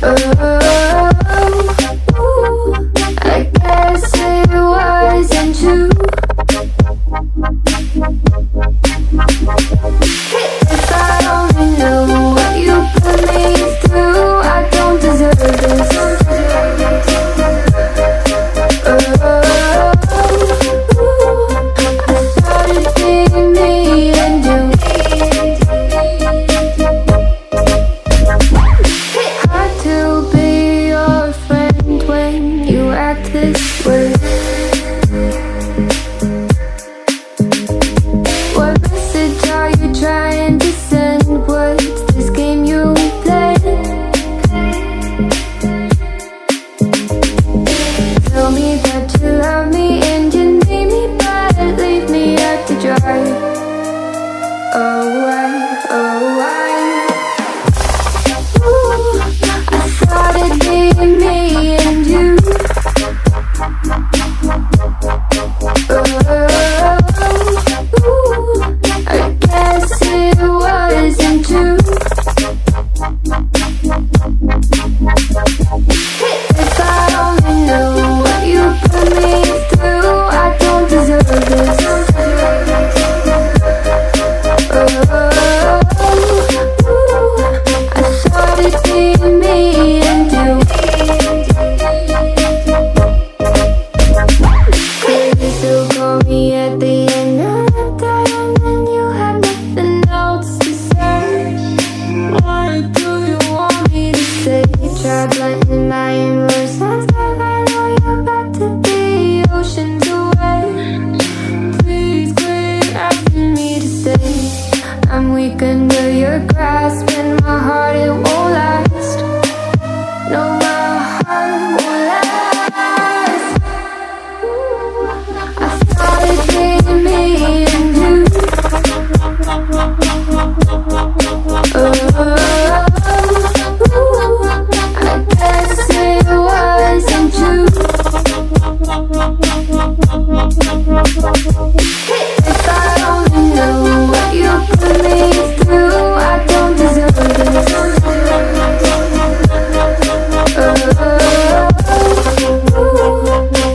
I guess it wasn't true. If I only knew what you put me through, I don't deserve this. I thought it'd be me and you. Hard to be your friend when you act this way. What message are you trying to send? What's this game you play? Tell me that you love me and you need me, but leave me out to dry. Oh, why? Ooh, I thought it'd be me and you. I guess it wasn't true. If I only knew what you put me through, I don't deserve this. I thought it'd be me and you. Could you still call me at the end of the day, and then you had nothing else to say? Why do you want me to stay? Try blending my emotions, but I know you're about to be oceans away. Please quit asking me to stay. I'm weak under your grasp, and my heart, it won't last. No, my heart won't last. I thought it'd be me and you. I guess it wasn't true. If I only knew what you put me through, I don't deserve this.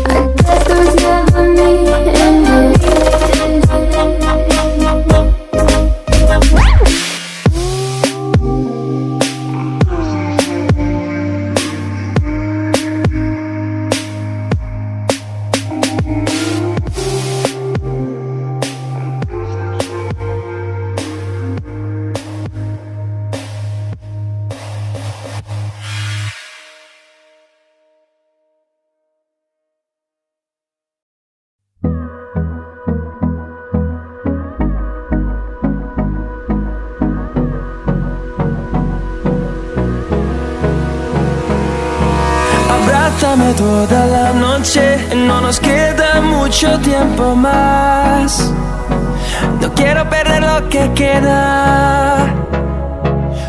I guess there was never me and you. Abrázame toda la noche, no nos queda mucho tiempo más. No quiero perder lo que queda.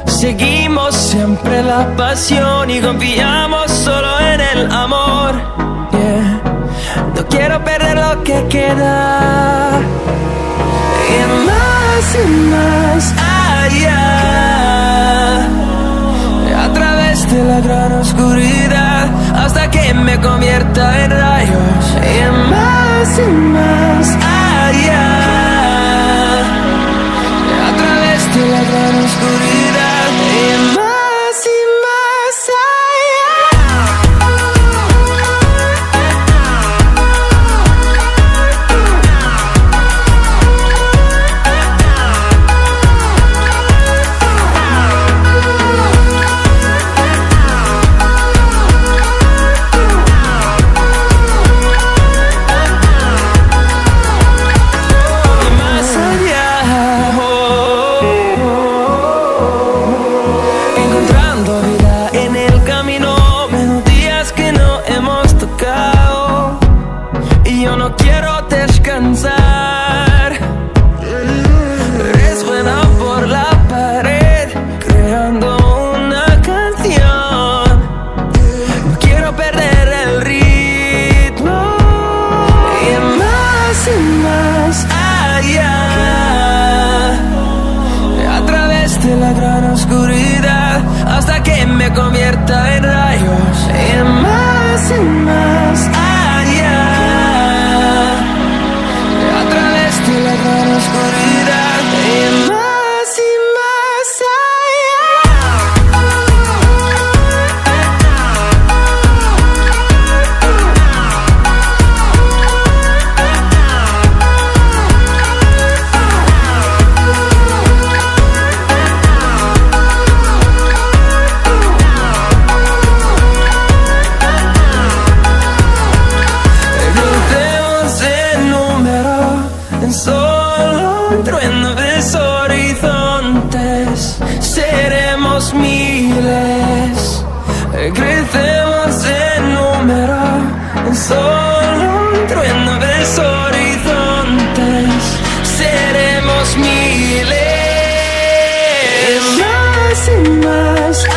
Seguimos siempre la pasión y confiamos solo en el amor. Yeah. No quiero perder lo que queda. Y más allá, a través de la gran oscuridad, hasta que me convierta en rayos. Y más allá, a través de la gran oscuridad. Y más allá. me convierta en solo un trueno de horizontes. Seremos miles, más y más.